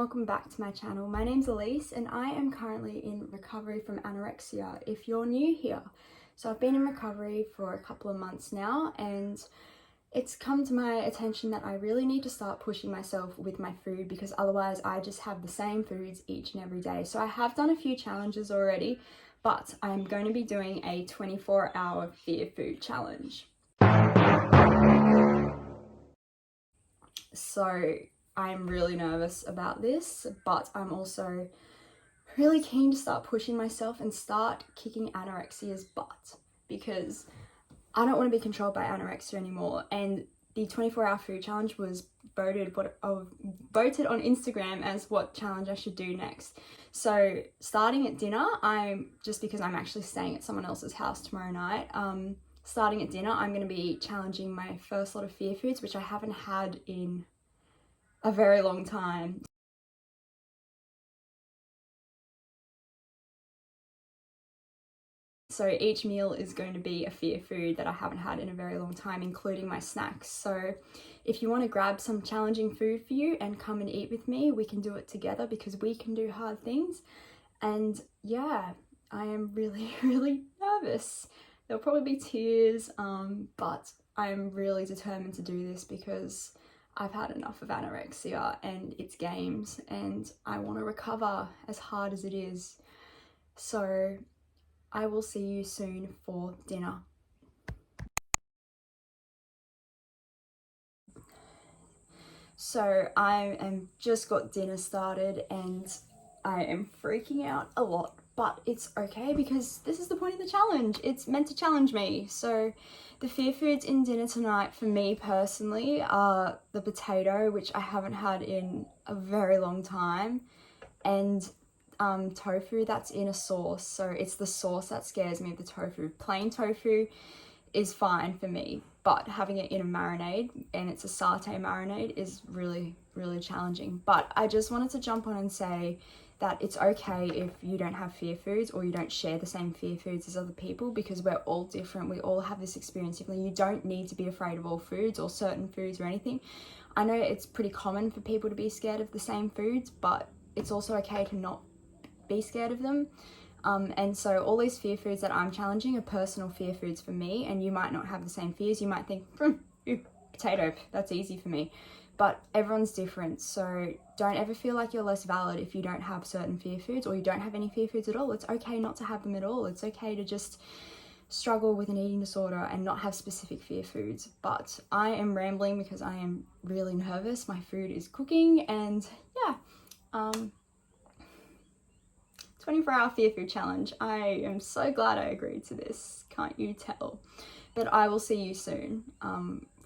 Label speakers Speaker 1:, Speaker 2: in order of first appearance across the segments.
Speaker 1: welcome back to my channel. My name's Elise and I am currently in recovery from anorexia if you're new here. So I've been in recovery for a couple of months now and it's come to my attention that I really need to start pushing myself with my food because otherwise I just have the same foods each and every day. So I have done a few challenges already, but I'm going to be doing a 24-hour fear food challenge. So I'm really nervous about this, but I'm also really keen to start pushing myself and start kicking anorexia's butt because I don't want to be controlled by anorexia anymore. And the 24-hour food challenge was voted on Instagram as what challenge I should do next. So starting at dinner, because I'm actually staying at someone else's house tomorrow night, starting at dinner, I'm going to be challenging my first lot of fear foods, which I haven't had in a very long time. So each meal is going to be a fear food that I haven't had in a very long time, including my snacks. So if you want to grab some challenging food for you and come and eat with me, we can do it together because we can do hard things. And yeah, I am really, really nervous. There'll probably be tears, but I'm really determined to do this because I've had enough of anorexia and its games and I want to recover as hard as it is. So I will see you soon for dinner. So I am just got dinner started and I am freaking out a lot, but it's okay because this is the point of the challenge. It's meant to challenge me. So the fear foods in dinner tonight for me personally are the potato, which I haven't had in a very long time, and tofu that's in a sauce. So it's the sauce that scares me, the tofu. Plain tofu is fine for me, but having it in a marinade, and it's a satay marinade, is really, really challenging. But I just wanted to jump on and say that it's okay if you don't have fear foods or you don't share the same fear foods as other people because we're all different. We all have this experience differently. You don't need to be afraid of all foods or certain foods or anything. I know it's pretty common for people to be scared of the same foods, but it's also okay to not be scared of them. And so all these fear foods that I'm challenging are personal fear foods for me, and you might not have the same fears. You might think, potato, that's easy for me. But everyone's different, so don't ever feel like you're less valid if you don't have certain fear foods or you don't have any fear foods at all. It's okay not to have them at all. It's okay to just struggle with an eating disorder and not have specific fear foods. But I am rambling because I am really nervous. My food is cooking and yeah. 24-hour fear food challenge. I am so glad I agreed to this, can't you tell? But I will see you soon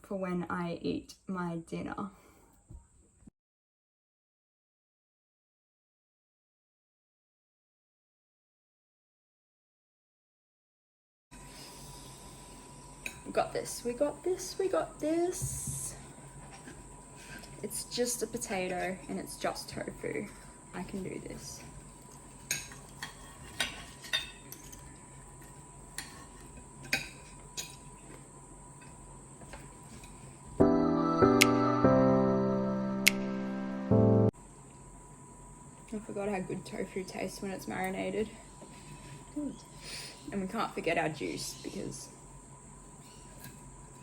Speaker 1: for when I eat my dinner. We got this, we got this, we got this. It's just a potato and it's just tofu. I can do this. I forgot how good tofu tastes when it's marinated.
Speaker 2: Good.
Speaker 1: And we can't forget our juice because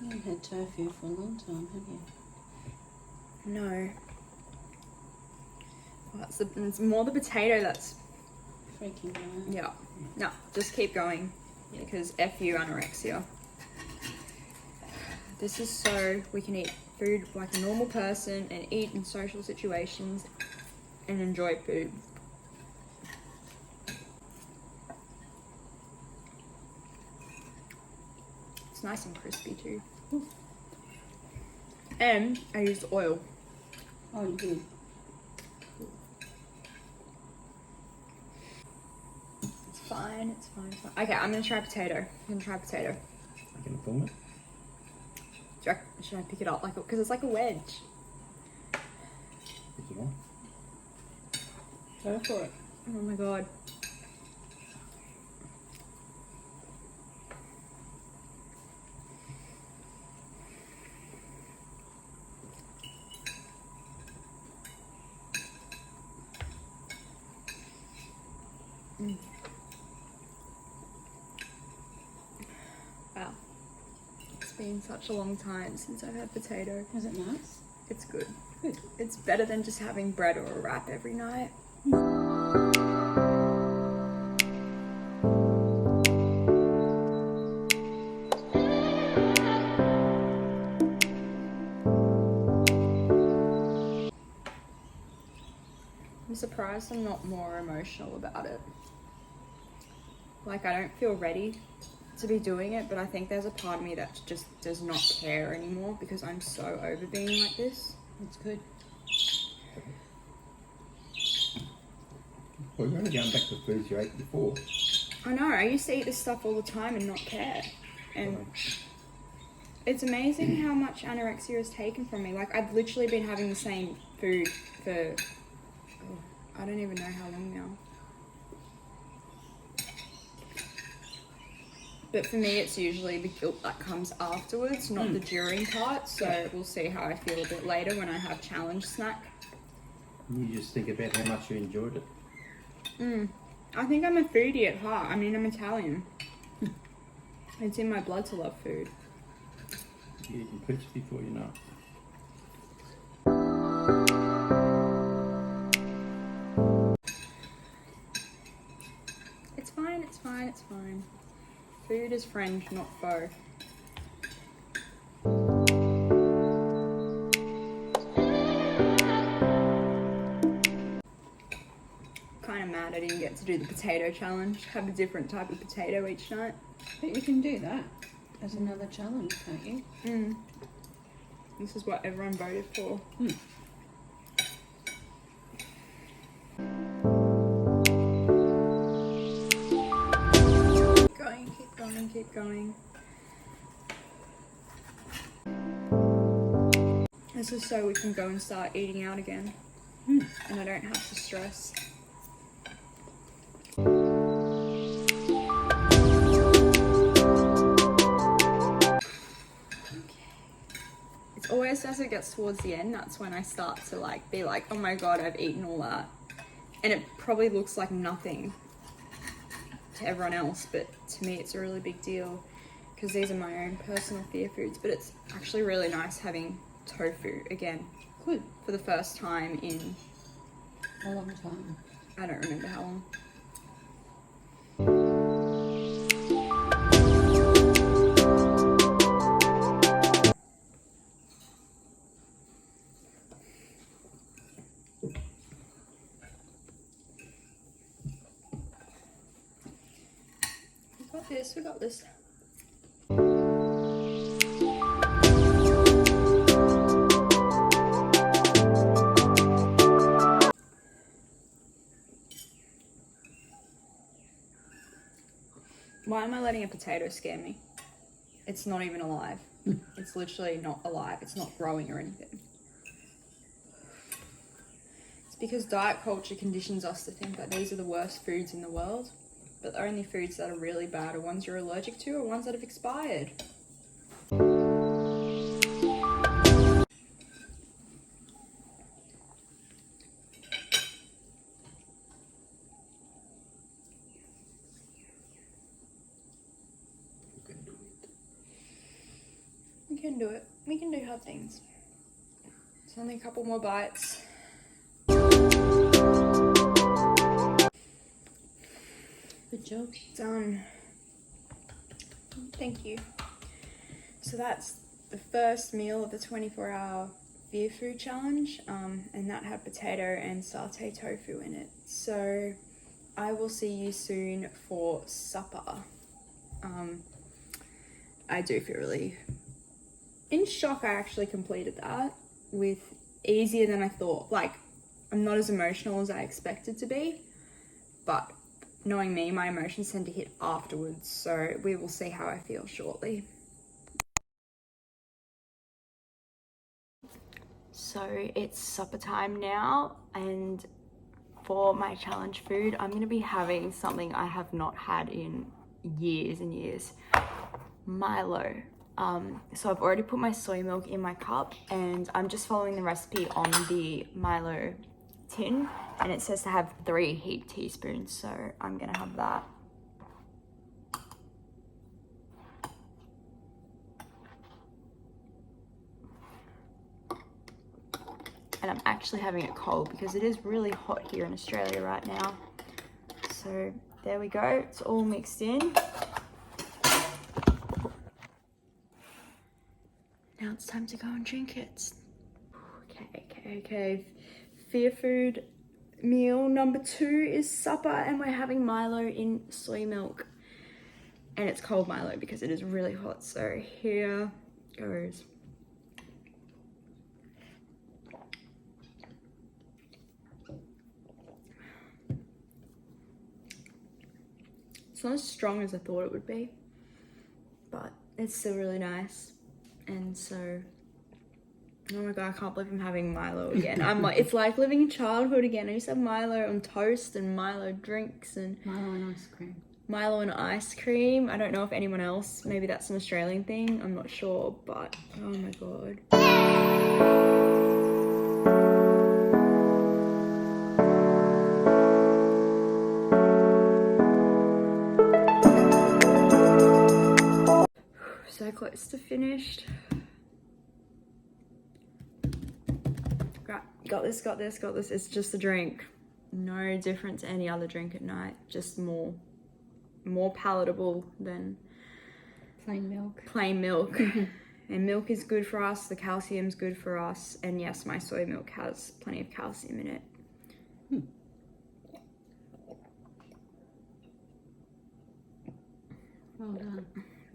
Speaker 2: You haven't had tofu for a long time, have you?
Speaker 1: no. Well, it's more the potato that's
Speaker 2: Freaking out.
Speaker 1: yeah. No, just keep going because F you anorexia. This is so we can eat food like a normal person and eat in social situations and enjoy food. It's nice and crispy too. And I used oil.
Speaker 2: Oh, you did.
Speaker 1: It's fine, it's fine, it's fine. Okay, I'm gonna try potato. I'm gonna try potato.
Speaker 3: I can film it.
Speaker 1: Should I pick it up because it's like a wedge?
Speaker 3: Pick it on.
Speaker 2: Go for it.
Speaker 1: Oh my god. Wow. It's been such a long time since I've had potato.
Speaker 2: Is it nice?
Speaker 1: It's good.
Speaker 2: Good.
Speaker 1: It's better than just having bread or a wrap every night. I'm surprised I'm not more emotional about it. Like, I don't feel ready to be doing it, but I think there's a part of me that just does not care anymore because I'm so over being like this.
Speaker 2: It's good.
Speaker 3: Well, you're only going back to foods you ate before.
Speaker 1: I know, I used to eat this stuff all the time and not care. And it's amazing how much anorexia has taken from me. Like, I've literally been having the same food for, I don't even know how long now. But for me, it's usually the guilt that comes afterwards, not the during part. So we'll see how I feel a bit later when I have challenge snack.
Speaker 3: You just think about how much you enjoyed it.
Speaker 1: I think I'm a foodie at heart. I mean, I'm Italian. It's in my blood to love food.
Speaker 3: You eat pizza before you know it.
Speaker 1: It's fine, it's fine, it's fine. Food is friend, not foe. Kind of mad I didn't get to do the potato challenge. Have a different type of potato each night.
Speaker 2: But you can do that as another challenge, can't you?
Speaker 1: This is what everyone voted for. Keep going, keep going. This is so we can go and start eating out again. And I don't have to stress. It's always as it gets towards the end, that's when I start to like be like, oh my god, I've eaten all that. And it probably looks like nothing to everyone else, but to me it's a really big deal because these are my own personal fear foods. But it's actually really nice having tofu again.
Speaker 2: Good.
Speaker 1: For the first time in
Speaker 2: A long time.
Speaker 1: I don't remember how long. We got this. Why am I letting a potato scare me? It's not even alive. It's literally not alive. It's not growing or anything. It's because diet culture conditions us to think that these are the worst foods in the world. But the only foods that are really bad are ones you're allergic to or ones that have expired. We can do it. We can do hard things. It's only a couple more bites.
Speaker 2: Good job.
Speaker 1: Done. Thank you. So that's the first meal of the 24-hour fear food challenge, and that had potato and satay tofu in it. So I will see you soon for supper. I do feel really in shock. I actually completed that with easier than I thought. Like, I'm not as emotional as I expected to be, but knowing me, my emotions tend to hit afterwards, so we will see how I feel shortly. So it's supper time now, and for my challenge food, I'm gonna be having something I have not had in years and years. Milo. So I've already put my soy milk in my cup, and I'm just following the recipe on the Milo tin, and it says to have 3 heaped teaspoons, so I'm gonna have that. And I'm actually having it cold because it is really hot here in Australia right now. So there we go, it's all mixed in. Now it's time to go and drink it. Okay. Fear food meal number 2 is supper, and we're having Milo in soy milk. And it's cold Milo because it is really hot, so here goes. It's not as strong as I thought it would be, but it's still really nice. And so, oh my god, I can't believe I'm having Milo again. I'm like, it's like living in childhood again. I used to have Milo on toast and Milo drinks and
Speaker 2: Milo and ice cream.
Speaker 1: Milo and ice cream. I don't know if anyone else, maybe that's an Australian thing, I'm not sure, but oh my god. So close to finished. Right, got this. It's just a drink. No different to any other drink at night. Just more palatable than
Speaker 2: Plain milk.
Speaker 1: Plain milk. And milk is good for us. The calcium's good for us. And yes, my soy milk has plenty of calcium in it.
Speaker 2: Well done.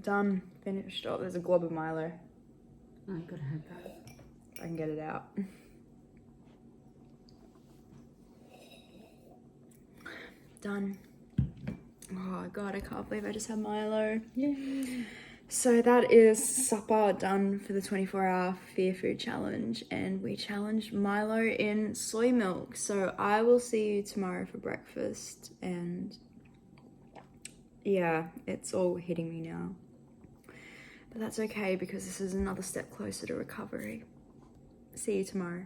Speaker 1: Done. Finished. Oh, there's a glob of Milo.
Speaker 2: Oh, I've got to have that.
Speaker 1: I can get it out. Done. Oh god, I can't believe I just had Milo.
Speaker 2: Yay.
Speaker 1: So that is supper done for the 24-hour Fear Food Challenge, and we challenged Milo in soy milk. So I will see you tomorrow for breakfast, and yeah, it's all hitting me now. But that's okay because this is another step closer to recovery. See you tomorrow.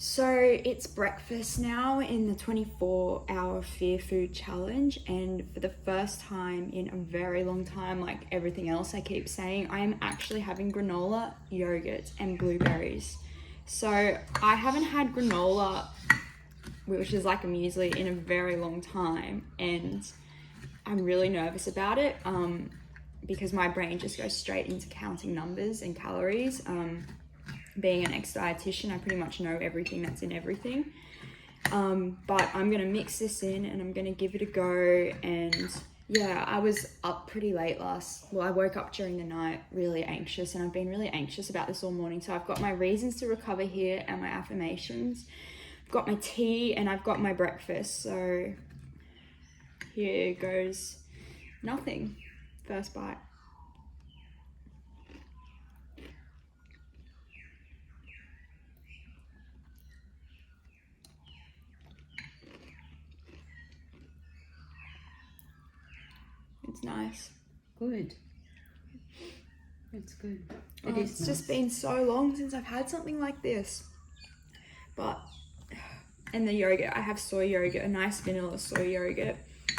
Speaker 1: So it's breakfast now in the 24-hour Fear Food Challenge, and for the first time in a very long time, like everything else I keep saying, I am actually having granola, yogurt and blueberries. So I haven't had granola, which is like a muesli, in a very long time, and I'm really nervous about it because my brain just goes straight into counting numbers and calories. Being an ex-dietitian, I pretty much know everything that's in everything. But I'm gonna mix this in and I'm gonna give it a go. And yeah, I was up pretty late I woke up during the night really anxious, and I've been really anxious about this all morning. So I've got my reasons to recover here and my affirmations. I've got my tea and I've got my breakfast. So here goes nothing. First bite. It's nice.
Speaker 2: Good. It's good.
Speaker 1: It's just been so long since I've had something like this. But, and the yogurt, I have soy yogurt, a nice vanilla soy yogurt.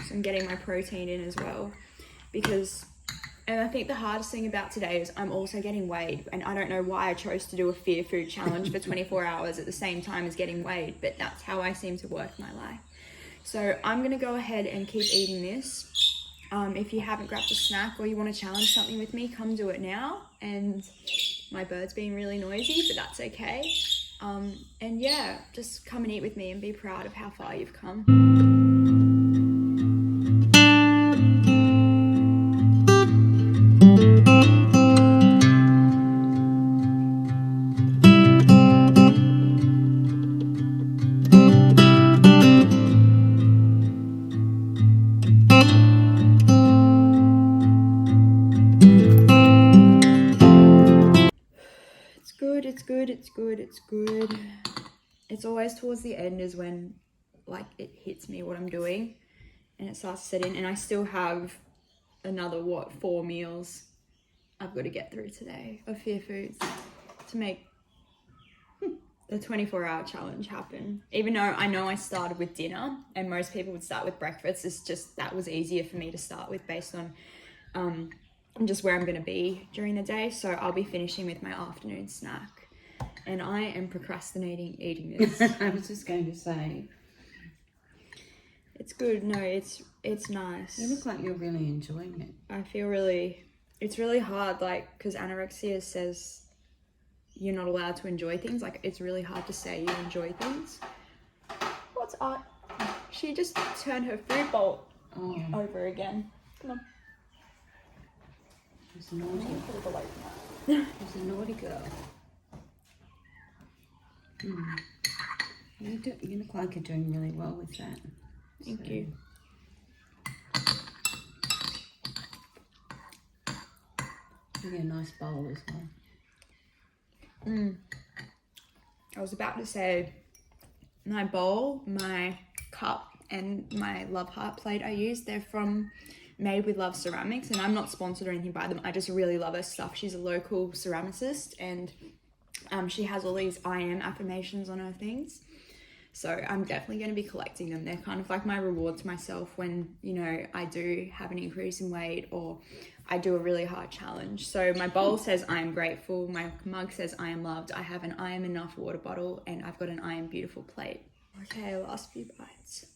Speaker 1: So I'm getting my protein in as well. And I think the hardest thing about today is I'm also getting weighed. And I don't know why I chose to do a Fear Food Challenge for 24 hours at the same time as getting weighed. But that's how I seem to work my life. So I'm going to go ahead and keep eating this. If you haven't grabbed a snack or you want to challenge something with me, come do it now. And my bird's being really noisy, but that's okay. And yeah, just come and eat with me and be proud of how far you've come. good, it's good, it's good. It's always towards the end is when like it hits me what I'm doing and it starts to set in, and I still have another 4 meals I've got to get through today of Fear Foods to make the 24-hour challenge happen. Even though I know I started with dinner and most people would start with breakfast, it's just that was easier for me to start with based on just where I'm going to be during the day. So I'll be finishing with my afternoon snack, and I am procrastinating eating this.
Speaker 2: I was just going to say,
Speaker 1: It's good. No, it's nice.
Speaker 2: you look like you're really enjoying it.
Speaker 1: I feel it's really hard, like, because anorexia says you're not allowed to enjoy things. Like, it's really hard to say you enjoy things. What's up? She just turned her food bowl over again. Come on.
Speaker 2: She's naughty.
Speaker 1: Put it away from that.
Speaker 2: She's a naughty girl. You look like you're doing really well with that.
Speaker 1: Thank you.
Speaker 2: You get a nice bowl as well.
Speaker 1: I was about to say my bowl, my cup, and my love heart plate I use, they're from Made with Love Ceramics, and I'm not sponsored or anything by them. I just really love her stuff. She's a local ceramicist, and she has all these I am affirmations on her things. So I'm definitely going to be collecting them. They're kind of like my reward to myself when, you know, I do have an increase in weight or I do a really hard challenge. So my bowl says I am grateful. My mug says I am loved. I have an I am enough water bottle, and I've got an I am beautiful plate. Okay, last few bites.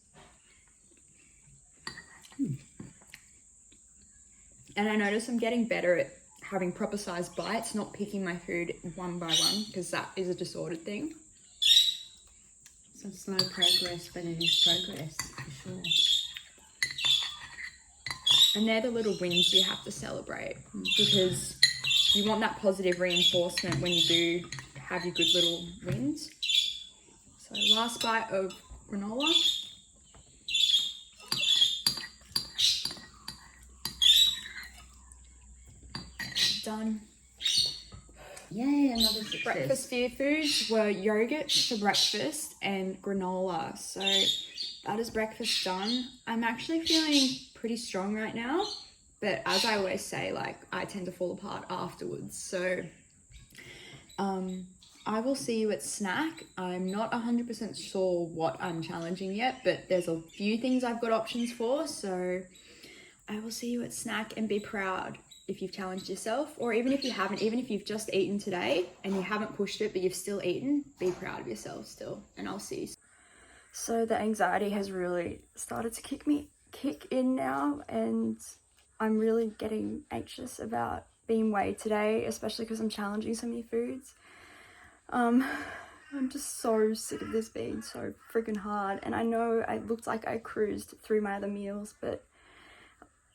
Speaker 1: And I notice I'm getting better at having proper sized bites, not picking my food one by one, because that is a disordered thing.
Speaker 2: Some slow progress, but it is progress for sure.
Speaker 1: And they're the little wins you have to celebrate, because you want that positive reinforcement when you do have your good little wins. So last bite of granola. Done.
Speaker 2: Yay, another success.
Speaker 1: Breakfast Fear Foods were yogurt for breakfast and granola. So that is breakfast done. I'm actually feeling pretty strong right now, but as I always say, like, I tend to fall apart afterwards. So I will see you at snack. I'm not 100% sure what I'm challenging yet, but there's a few things I've got options for. So I will see you at snack, and be proud if you've challenged yourself, or even if you haven't, even if you've just eaten today and you haven't pushed it, but you've still eaten, be proud of yourself still, and I'll see you. So the anxiety has really started to kick in now, and I'm really getting anxious about being weighed today, especially because I'm challenging so many foods. I'm just so sick of this being so freaking hard, and I know it looked like I cruised through my other meals, but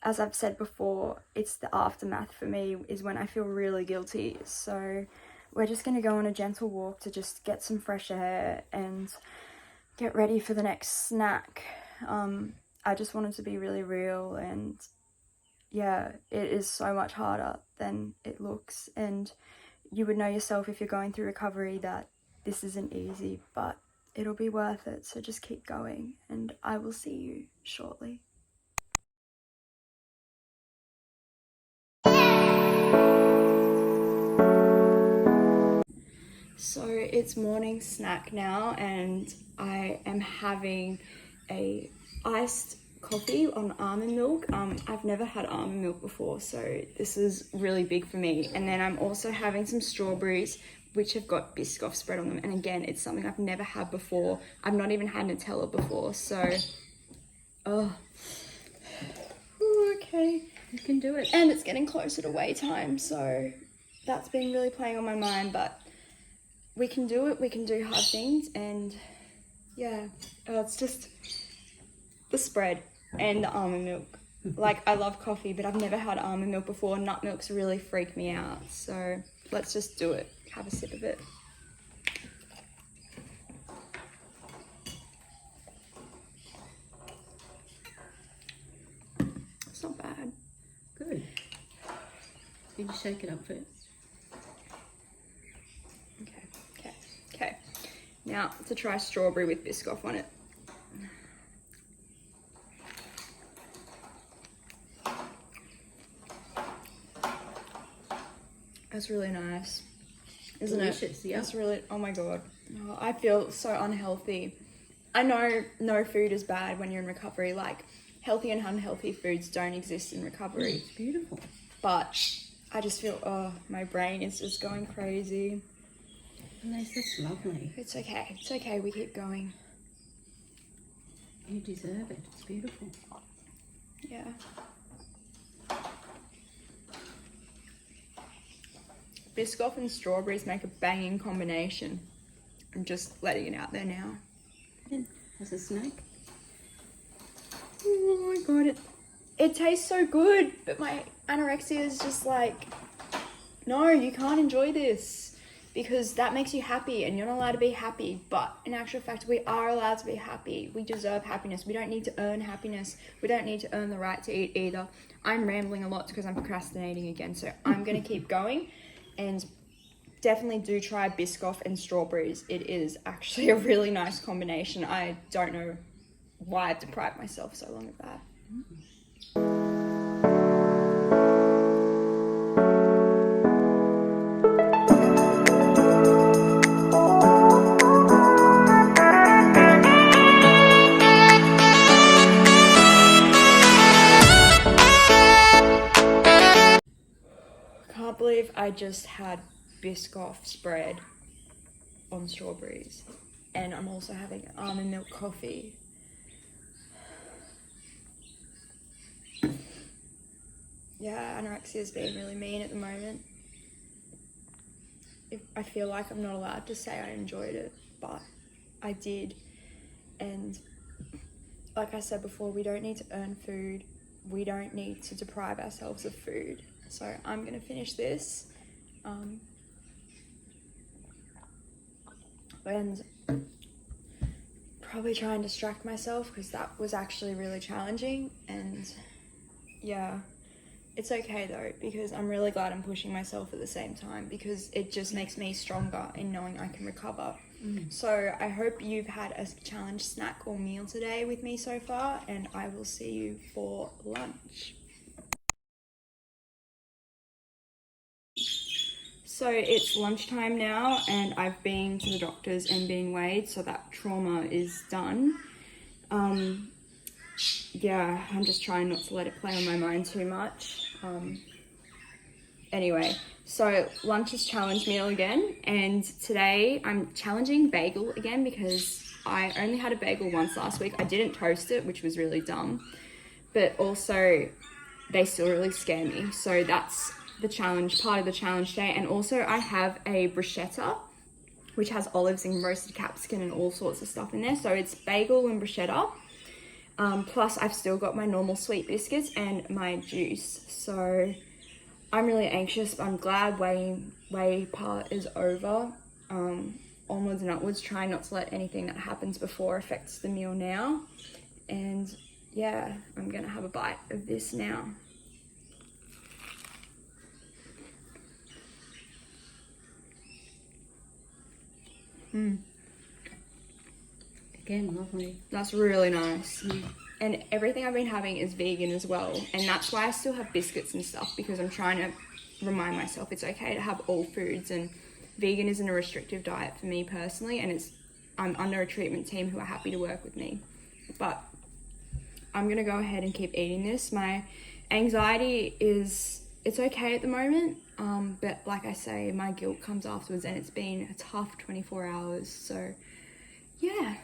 Speaker 1: as I've said before, it's the aftermath for me is when I feel really guilty. So we're just going to go on a gentle walk to just get some fresh air and get ready for the next snack. I just wanted to be really real, and yeah, it is so much harder than it looks, and you would know yourself if you're going through recovery that this isn't easy, but it'll be worth it. So just keep going, and I will see you shortly. So it's morning snack now, and I am having a iced coffee on almond milk. I've never had almond milk before, so this is really big for me. And then I'm also having some strawberries, which have got Biscoff spread on them. And again, it's something I've never had before. I've not even had Nutella before, so okay,
Speaker 2: You can do it.
Speaker 1: and it's getting closer to weigh time, so that's been really playing on my mind, but we can do it. We can do hard things, and yeah, it's just the spread and the almond milk. Like, I love coffee, but I've never had almond milk before. Nut milks really freak me out, so let's just do it. Have a sip of it. It's not bad.
Speaker 2: Good. You just shake it up first.
Speaker 1: Okay. Now to try strawberry with Biscoff on it. That's really nice, isn't
Speaker 2: Delicious,
Speaker 1: it?
Speaker 2: yeah.
Speaker 1: That's really, oh my god. Oh, I feel so unhealthy. I know no food is bad when you're in recovery. Like, healthy and unhealthy foods don't exist in recovery.
Speaker 2: It's beautiful.
Speaker 1: But I just feel, oh, my brain is just going crazy.
Speaker 2: Yes, that's lovely.
Speaker 1: It's okay. It's okay. We keep going.
Speaker 2: You deserve it. It's beautiful.
Speaker 1: Yeah. Biscoff and strawberries make a banging combination. I'm just letting it out there now.
Speaker 2: As a snack.
Speaker 1: Oh my god, it tastes so good, but my anorexia is just like, no, you can't enjoy this because that makes you happy and you're not allowed to be happy. But in actual fact, we are allowed to be happy. We deserve happiness. We don't need to earn happiness. We don't need to earn the right to eat either. I'm rambling a lot because I'm procrastinating again, so I'm gonna keep going. And definitely do try Biscoff and strawberries. It is actually a really nice combination. I don't know why I've deprived myself so long of that. I can't believe I just had Biscoff spread on strawberries, and I'm also having almond milk coffee. Yeah, anorexia is being really mean at the moment. I feel like I'm not allowed to say I enjoyed it, but I did. And like I said before, we don't need to earn food. We don't need to deprive ourselves of food. So I'm gonna finish this. And probably try and distract myself because that was actually really challenging. And yeah, it's okay though, because I'm really glad I'm pushing myself at the same time because it just makes me stronger in knowing I can recover. So I hope you've had a challenge snack or meal today with me so far, and I will see you for lunch. So it's lunchtime now and I've been to the doctors and been weighed, so that trauma is done. Yeah, I'm just trying not to let it play on my mind too much. Anyway, so lunch is challenge meal again, and today I'm challenging bagel again because I only had a bagel once last week. I didn't toast it, which was really dumb, but also they still really scare me. So that's the challenge, part of the challenge today. And also I have a bruschetta, which has olives and roasted capsicum and all sorts of stuff in there. So it's bagel and bruschetta. Plus I've still got my normal sweet biscuits and my juice. So I'm really anxious, but I'm glad weigh part is over. Onwards and upwards, trying not to let anything that happens before affects the meal now. And yeah, I'm gonna have a bite of this now.
Speaker 2: Again, lovely.
Speaker 1: That's really nice. And everything I've been having is vegan as well. And that's why I still have biscuits and stuff, because I'm trying to remind myself it's okay to have all foods, and vegan isn't a restrictive diet for me personally, and I'm under a treatment team who are happy to work with me. But I'm gonna go ahead and keep eating this. My anxiety it's okay at the moment, but like I say, my guilt comes afterwards, and it's been a tough 24 hours, so yeah.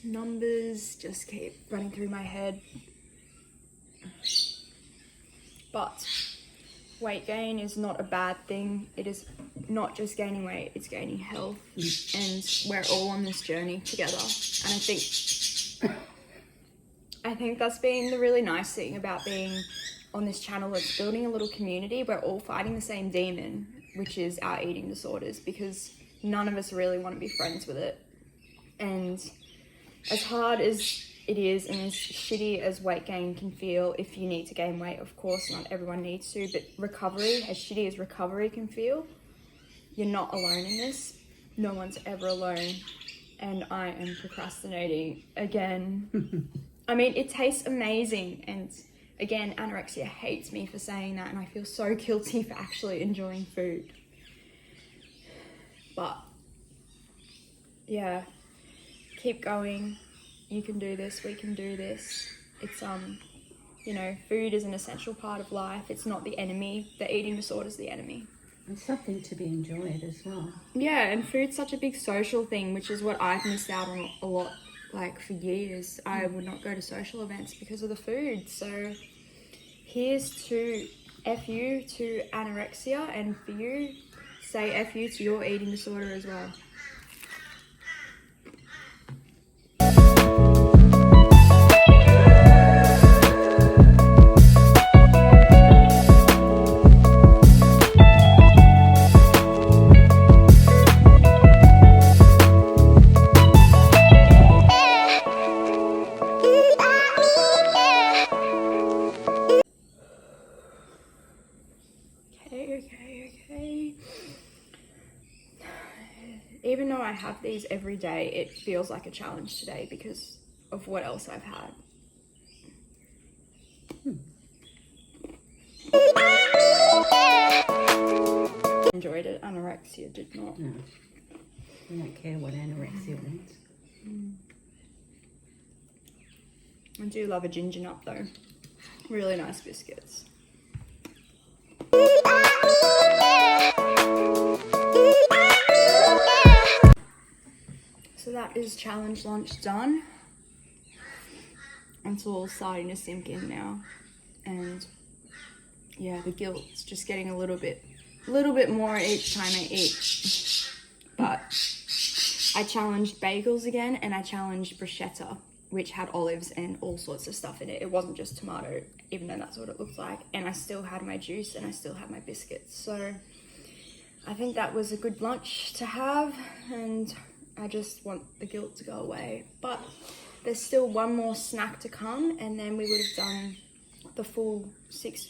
Speaker 1: Numbers just keep running through my head. But weight gain is not a bad thing. It is not just gaining weight, it's gaining health. And we're all on this journey together. And I think I think that's been the really nice thing about being on this channel. It's building a little community. We're all fighting the same demon, which is our eating disorders, because none of us really want to be friends with it. And as hard as it is and as shitty as weight gain can feel, if you need to gain weight, of course, not everyone needs to, but recovery, as shitty as recovery can feel, you're not alone in this. No one's ever alone. And I am procrastinating again. I mean, it tastes amazing. And again, anorexia hates me for saying that. And I feel so guilty for actually enjoying food. But yeah, keep going. You can do this. We can do this. It's, you know, food is an essential part of life. It's not the enemy. The eating disorder is the enemy.
Speaker 2: It's something to be enjoyed as well.
Speaker 1: Yeah, and food's such a big social thing, which is what I've missed out on a lot. Like, for years, I would not go to social events because of the food. So here's to F you to anorexia, and for you, say F you to your eating disorder as well. Okay. Even though I have these every day, it feels like a challenge today because of what else I've had. Enjoyed it. Anorexia did not.
Speaker 2: No. I don't care what anorexia means.
Speaker 1: I do love a ginger nut though. Really nice biscuits. So that is challenge lunch done. It's all starting to sink in now. And yeah, the guilt's just getting a little bit more each time I eat. But I challenged bagels again, and I challenged bruschetta, which had olives and all sorts of stuff in it. It wasn't just tomato, even though that's what it looked like. And I still had my juice and I still had my biscuits. So I think that was a good lunch to have, and I just want the guilt to go away. But there's still one more snack to come, and then we would have done the full 6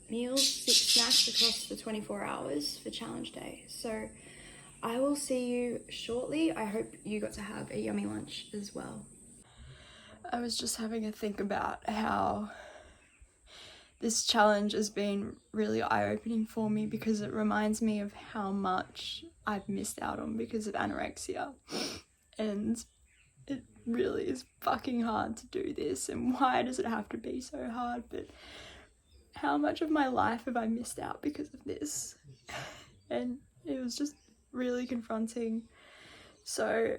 Speaker 1: meals, 6 snacks across the 24 hours for challenge day. So I will see you shortly. I hope you got to have a yummy lunch as well. I was just having a think about how this challenge has been really eye-opening for me, because it reminds me of how much I've missed out on because of anorexia. And it really is fucking hard to do this, and why does it have to be so hard? But how much of my life have I missed out because of this? And it was just really confronting. So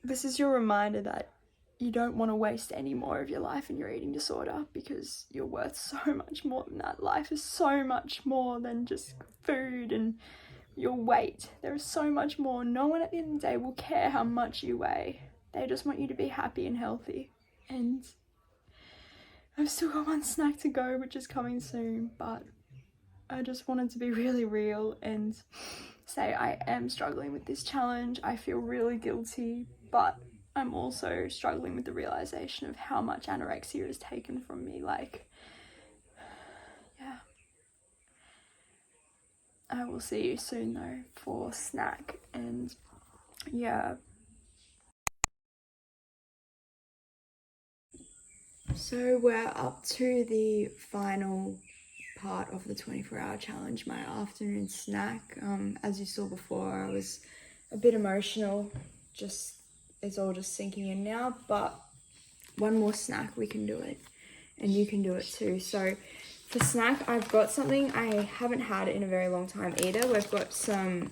Speaker 1: this is your reminder that you don't want to waste any more of your life in your eating disorder, because you're worth so much more than that. Life is so much more than just food and your weight. There is so much more. No one at the end of the day will care how much you weigh. They just want you to be happy and healthy. And I've still got one snack to go, which is coming soon, but I just wanted to be really real and say I am struggling with this challenge. I feel really guilty, but I'm also struggling with the realization of how much anorexia has taken from me. Like, yeah. I will see you soon though for snack, and yeah. So we're up to the final part of the 24-hour challenge, my afternoon snack. As you saw before, I was a bit emotional. It's all just sinking in now, but one more snack, we can do it, and you can do it too. So for snack, I've got something I haven't had in a very long time either. We've got some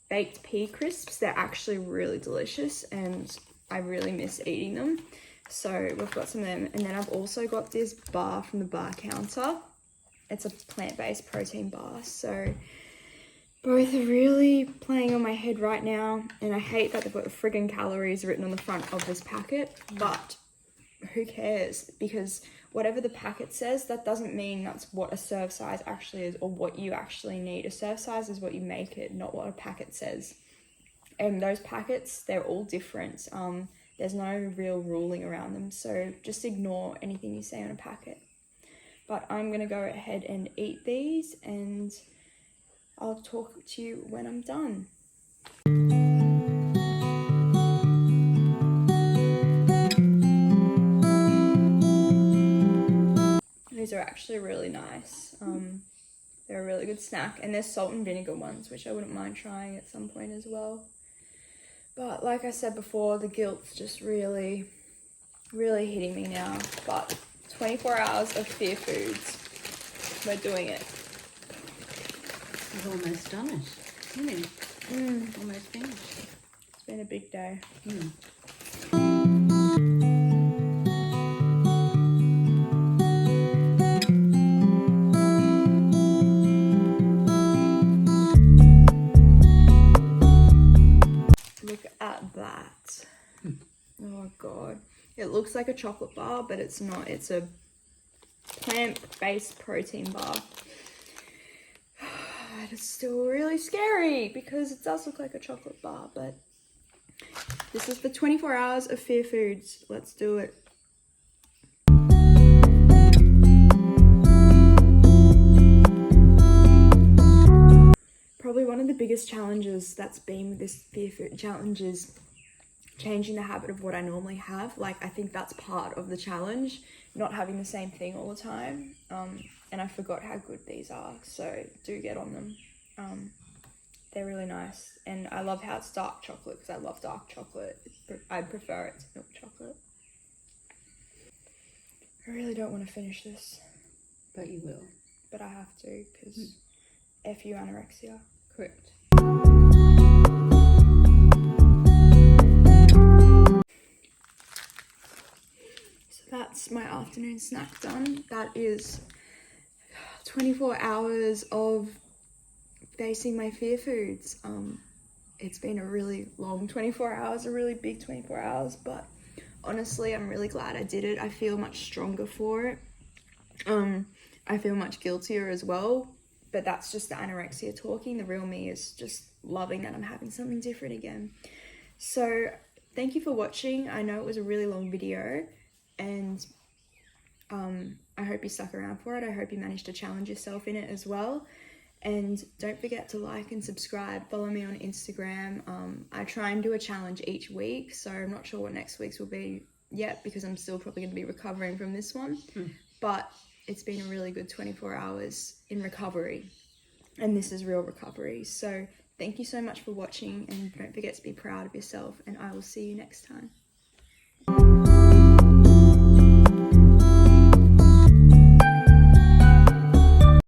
Speaker 1: baked pea crisps. They're actually really delicious, and I really miss eating them. So we've got some of them, and then I've also got this bar from the bar counter. It's a plant-based protein bar. So both are really playing on my head right now, and I hate that they've got the friggin' calories written on the front of this packet, but who cares? Because whatever the packet says, that doesn't mean that's what a serve size actually is or what you actually need. A serve size is what you make it, not what a packet says. And those packets, they're all different. There's no real ruling around them, so just ignore anything you say on a packet. But I'm gonna go ahead and eat these, and I'll talk to you when I'm done. These are actually really nice. They're a really good snack, and there's salt and vinegar ones, which I wouldn't mind trying at some point as well. But like I said before, the guilt's just really, really hitting me now. But 24 hours of fear foods. We're doing it.
Speaker 2: We've almost done it, isn't it? Almost finished.
Speaker 1: It's been a big day. Look at that. Oh god. It looks like a chocolate bar, but it's not. It's a plant-based protein bar. It's still really scary because it does look like a chocolate bar, but this is the 24 hours of fear foods. Let's do it. Probably one of the biggest challenges that's been with this fear food challenge is changing the habit of what I normally have. Like, I think that's part of the challenge, not having the same thing all the time. And I forgot how good these are, so do get on them. They're really nice, and I love how it's dark chocolate because I love dark chocolate. I'd prefer it to milk chocolate. I really don't want to finish this,
Speaker 2: But you will.
Speaker 1: but I have to because F you anorexia.
Speaker 2: Correct.
Speaker 1: So that's my afternoon snack done. That is 24 hours of facing my fear foods. It's been a really long 24 hours, a really big 24 hours, but honestly, I'm really glad I did it. I feel much stronger for it. I feel much guiltier as well, but that's just the anorexia talking. The real me is just loving that I'm having something different again. So thank you for watching. I know it was a really long video, and I hope you stuck around for it. I hope you managed to challenge yourself in it as well. And don't forget to like and subscribe. Follow me on Instagram. I try and do a challenge each week, so I'm not sure what next week's will be yet because I'm still probably going to be recovering from this one. But it's been a really good 24 hours in recovery, and this is real recovery. So thank you so much for watching, and don't forget to be proud of yourself, and I will see you next time.